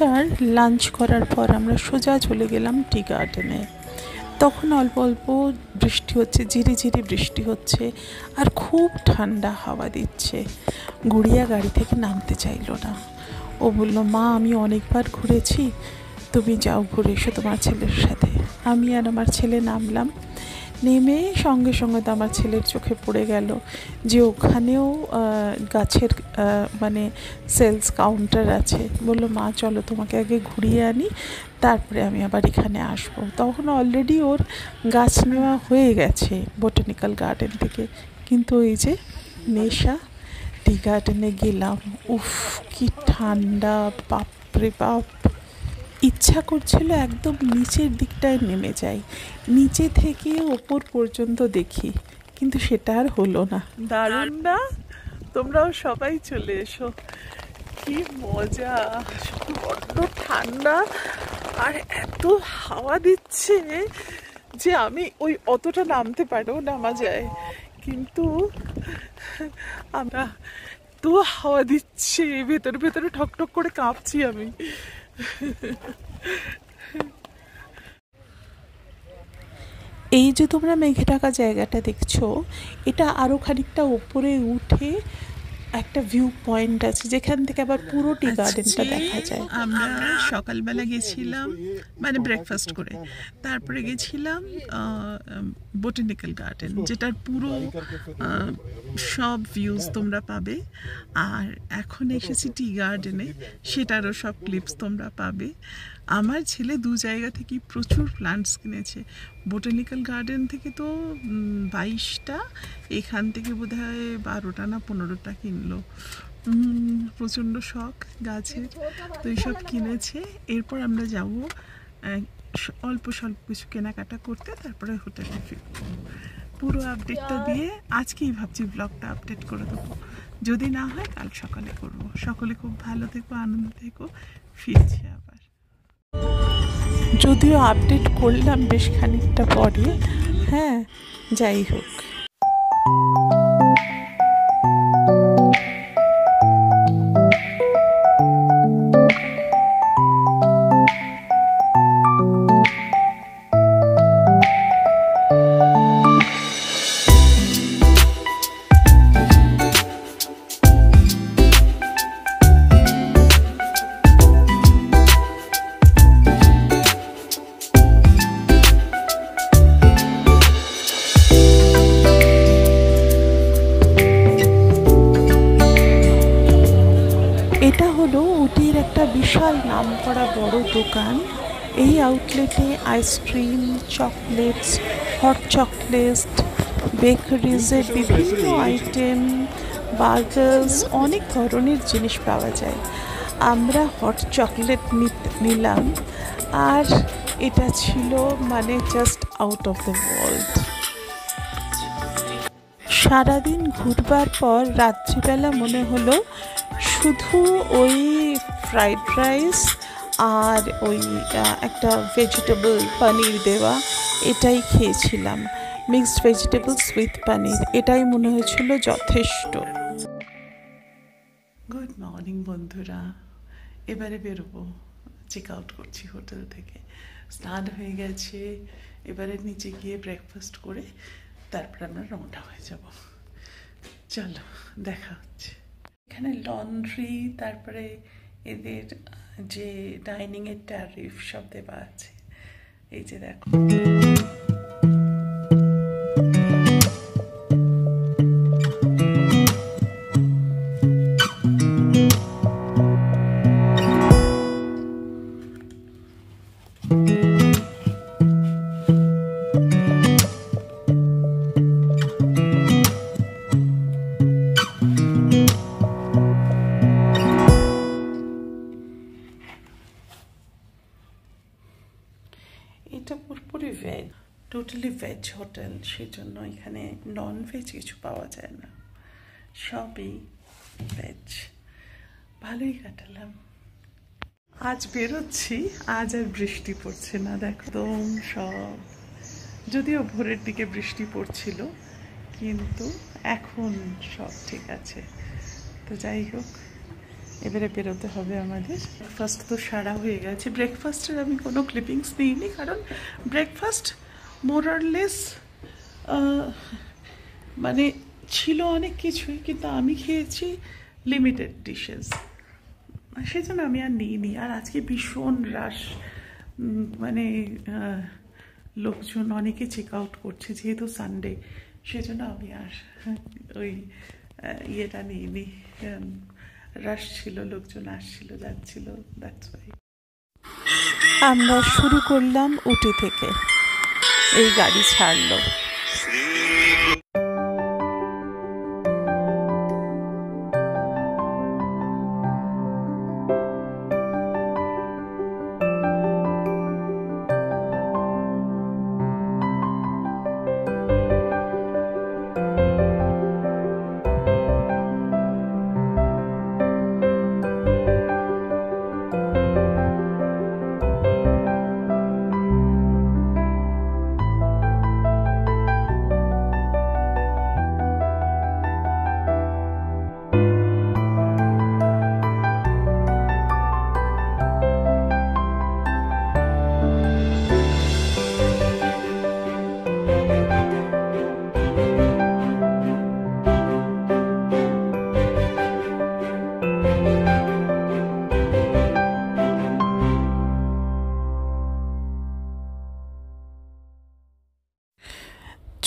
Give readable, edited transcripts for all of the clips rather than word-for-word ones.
ওখানকার লাঞ্চ করার পর আমরা সোজা চলে গেলাম টি গার্ডেনে। তখন অল্প অল্প বৃষ্টি হচ্ছে, ঝিরি ঝিরি বৃষ্টি হচ্ছে, আর খুব ঠান্ডা হাওয়া দিচ্ছে। গুড়িয়া গাড়ি থেকে নামতে চাইলো না। ও বলল, মা আমি অনেকবার ঘুরেছি, তুমি যাও ঘুরে এসো তোমার ছেলের সাথে। আমি আর আমার ছেলে নামলাম। নেমে সঙ্গে সঙ্গে তো আমার ছেলের চোখে পড়ে গেল যে ওখানেও গাছের মানে সেলস কাউন্টার আছে। বললো, মা চলো তোমাকে আগে ঘুরিয়ে আনি, তারপরে আমি আবার এখানে আসবো। তখন অলরেডি ওর গাছ নেওয়া হয়ে গেছে বোটানিক্যাল গার্ডেন থেকে। কিন্তু ওই যে নেশা, টি গার্ডেনে গেলাম, উফ কি ঠান্ডা, বাপরে বাপ! ইচ্ছা করছিল একদম নিচের দিকটায় নেমে যাই, নিচে থেকে ওপর পর্যন্ত দেখি, কিন্তু সেটা আর হলো না। দারুণ না? তোমরাও সবাই চলে এসো, কি মজা! শুধু বড্ড ঠান্ডা আর এত হাওয়া দিচ্ছে যে আমি ওই অতটা নামতে পারেও নামা যায়, কিন্তু আমরা তো হাওয়া দিচ্ছে, ভেতরে ভেতরে ঠকঠক করে কাঁপছি আমি। এই যে তোমরা মেঘে ঢাকা জায়গাটা দেখছো, এটা আরও খানিকটা ওপরে উঠে একটা ভিউ পয়েন্ট আছে, যেখান থেকে আবার পুরো টি গার্ডেনটা দেখা যায়। আমরা সকালবেলা গেছিলাম মানে ব্রেকফাস্ট করে, তারপরে গেছিলাম বোটানিক্যাল গার্ডেন, যেটার পুরো সব ভিউজ তোমরা পাবে। আর এখন এসেছি টি গার্ডেনে, সেটারও সব ক্লিপস তোমরা পাবে। আমার ছেলে দু জায়গা থেকে প্রচুর প্লান্টস কিনেছে। বোটানিক্যাল গার্ডেন থেকে তো 22টা, এখান থেকে বোধহয় 12টা না 15টা কিনলো। প্রচণ্ড শখ গাছের, তো এইসব কিনেছে। এরপর আমরা যাব অল্প স্বল্প কিছু কেনাকাটা করতে, তারপরে হোটেলে ফিরব। পুরো আপডেটটা দিয়ে আজকেই ভাবছি ব্লগটা আপডেট করে দেবো, যদি না হয় কাল সকালে করব। সকলে খুব ভালো থেকো, আনন্দ থেকো, ফিরছি আবার। যদিও আপডেট করলাম বেশ খানিকটা পরে, হ্যাঁ যাই হোক। এটা হলো উটির একটা বিশাল নামকরা বড় দোকান। এই আউটলেটে আইসক্রিম, চকলেটস, হট চকলেট, বেকারিজের বিভিন্ন আইটেম, বার্গার্স, অনেক ধরনের জিনিস পাওয়া যায়। আমরা হট চকলেট নিলাম, আর এটা ছিল মানে just out of the world. সারাদিন ঘুরবার পর রাত্রিবেলা মনে হলো শুধু ওই ফ্রাইড রাইস আর ওই একটা ভেজিটেবল পনির দেওয়া, এটাই খেয়েছিলাম। মিক্সড ভেজিটেবলস উইথ পনির, এটাই মনে হয়েছিল যথেষ্ট। গুড মর্নিং বন্ধুরা, এবারে বেরোবো, চেক আউট করছি হোটেল থেকে। স্নান হয়ে গেছে, এবারে নিচে গিয়ে ব্রেকফাস্ট করে তারপর আমরা রওনা হয়ে যাব। চলো দেখা হচ্ছে। এখানে লন্ড্রি, তারপরে এদের যে ডাইনিংয়ের ট্যারিফ সব দেওয়া আছে। এই যে দেখো, এটা পুরোপুরি ভেজ, টোটালি ভেজ হোটেল, সেজন্য এখানে নন ভেজ কিছু পাওয়া যায় না, সবই ভেজ। ভালোই কাটালাম। আজ বেরোচ্ছি, আজ আর বৃষ্টি পড়ছে না, একদম সব, যদিও ভোরের দিকে বৃষ্টি পড়ছিল, কিন্তু এখন সব ঠিক আছে। তো যাই হোক, এবারে বেরোতে হবে আমাদের। ব্রেকফাস্ট তো সারা হয়ে গেছে। ব্রেকফাস্টের আমি কোনো ক্লিপিংস নিইনি, কারণ ব্রেকফাস্ট মোরারলেস মানে ছিল অনেক কিছুই, কিন্তু আমি খেয়েছি লিমিটেড ডিশেস, সেই জন্য আমি আর নিইনি। আর আজকে ভীষণ রাশ, মানে লোকজন অনেকে চেক আউট করছে যেহেতু সানডে, সেজন্য আমি আর ওই ইয়েটা নিইনি। রাশ ছিল, লোকজন আসছিল যাচ্ছিল, দ্যাটস ওয়াই। আমরা শুরু করলাম উটি থেকে, এই গাড়ি ছাড়লো।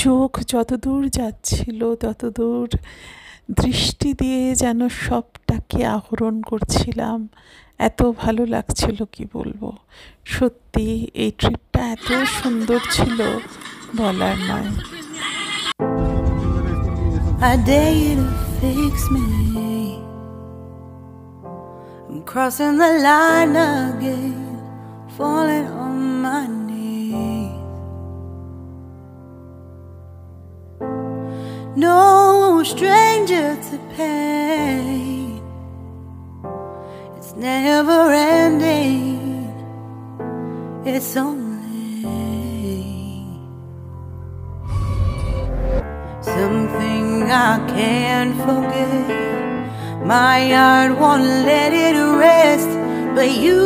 চোখ যতদূর যাচ্ছিল ততদূর দৃষ্টি দিয়ে যেন সবটাকে আহরণ করছিলাম। এত ভালো লাগছিল কি বলবো। সত্যি এই ট্রিপটা এত সুন্দর ছিল, বলার নয়। I dare you to fix me. I'm crossing the line again, falling on my knees. No stranger to pain, it's never ending, it's only something I can't forget. My heart won't let it rest, but you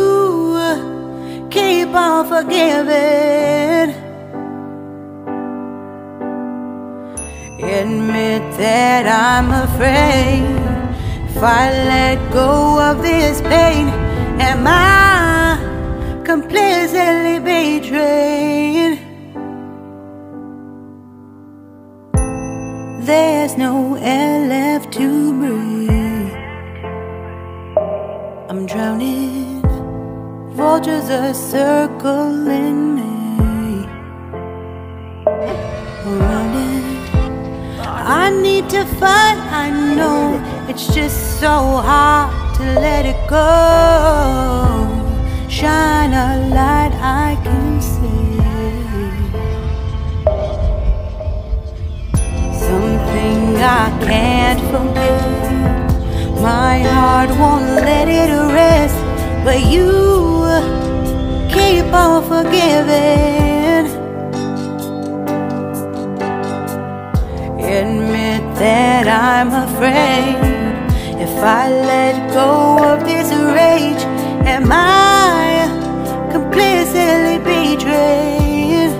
keep on forgiving. Admit that I'm afraid if I let go of this pain, am I completely betrayed? There's no air left to breathe, I'm drowning, vultures are circling me, running. I need to fight, I know, it's just so hard to let it go. Shine a light I can see, something I can't forget. My heart won't let it rest, but you keep on forgiving. Admit that I'm afraid if I let go of this rage, am I completely betrayed?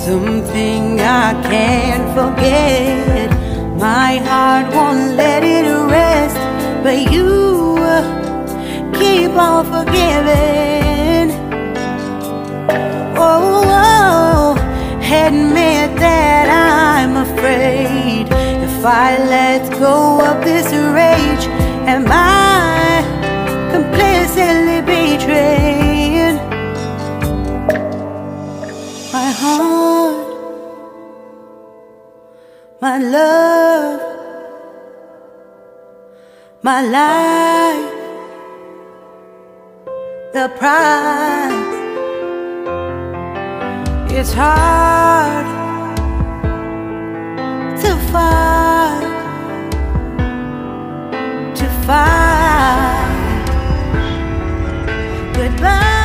Something I can't forget, my heart won't let it rest, but you keep on forgiving. Oh, admit that I'm afraid if I let go of this rage, am I completely betrayed? My heart, my love, my life, the price. It's hard to fight, goodbye.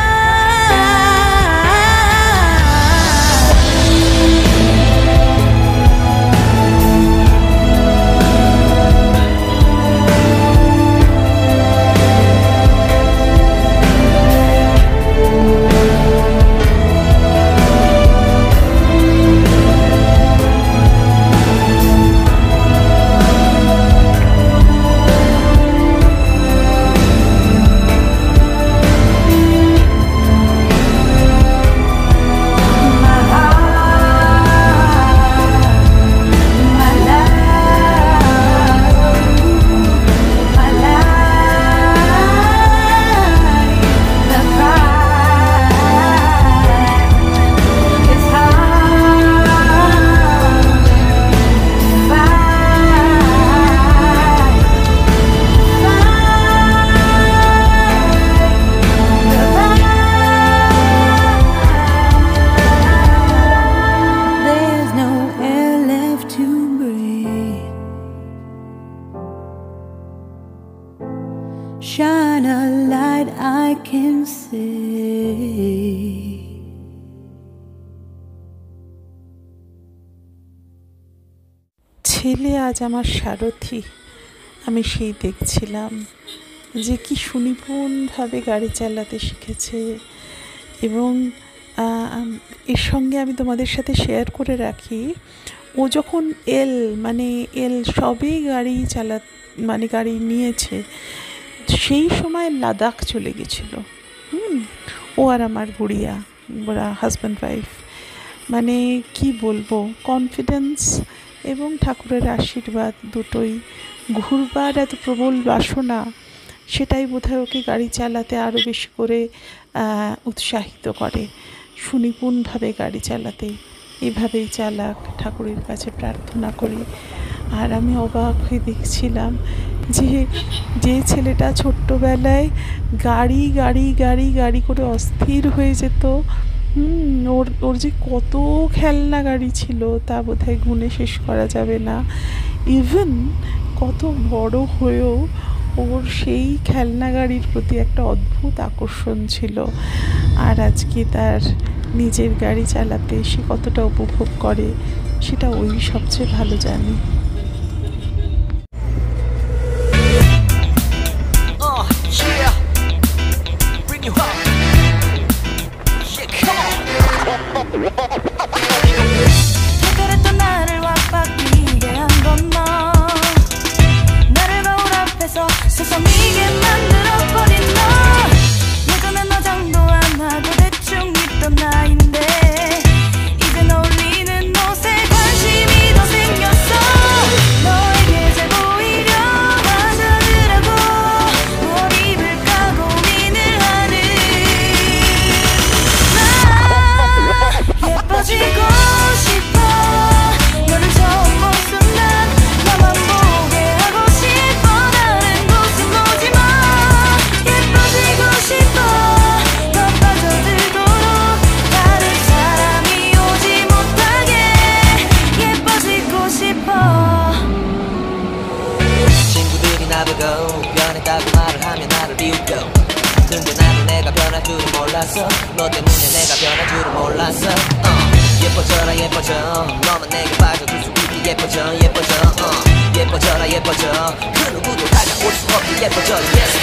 see. ছেলে আজ আমার সারথি। আমি সেই দেখছিলাম যে কি সুনিপুণভাবে গাড়ি চালাতে শিখেছে। এবং এর সঙ্গে আমি তোমাদের সাথে শেয়ার করে রাখি, ও যখন এল সবে গাড়ি গাড়ি নিয়েছে, সেই সময় লাদাখ চলে গেছিল। ও আর আমার গুড়িয়া, ওরা হাজব্যান্ড ওয়াইফ। মানে কি বলবো, কনফিডেন্স এবং ঠাকুরের আশীর্বাদ দুটোই। ঘুরবার এত প্রবল বাসনা, সেটাই বোধহয় ওকে গাড়ি চালাতে আরও বেশি করে উৎসাহিত করে, সুনিপুণভাবে গাড়ি চালাতে। এভাবেই চালাক, ঠাকুরের কাছে প্রার্থনা করি। আর আমি অবাক হয়ে দেখছিলাম যে ছেলেটা ছোট্টবেলায় গাড়ি গাড়ি গাড়ি গাড়ি করে অস্থির হয়ে যেত, ওর যে কত খেলনা গাড়ি ছিল তা বোধহয় গুণে শেষ করা যাবে না। ইভেন কত বড় হয়েও ওর সেই খেলনা গাড়ির প্রতি একটা অদ্ভুত আকর্ষণ ছিল। আর আজকে তার নিজের গাড়ি চালাতে সে কতটা উপভোগ করে, সেটা ওই সবচেয়ে ভালো জানে। 변했다고 말을 하면 나를 비웃겨. 근데 나는 내가 변할 줄은 몰랐어. 너 때문에 내가 변할 줄은 몰랐어. 예뻐져라 예뻐져. 너만 내게 빠져들 수 있게 예뻐져 예뻐져. 예뻐져라 예뻐져. 그 누구도 다가올 수 없게 예뻐져. Yes,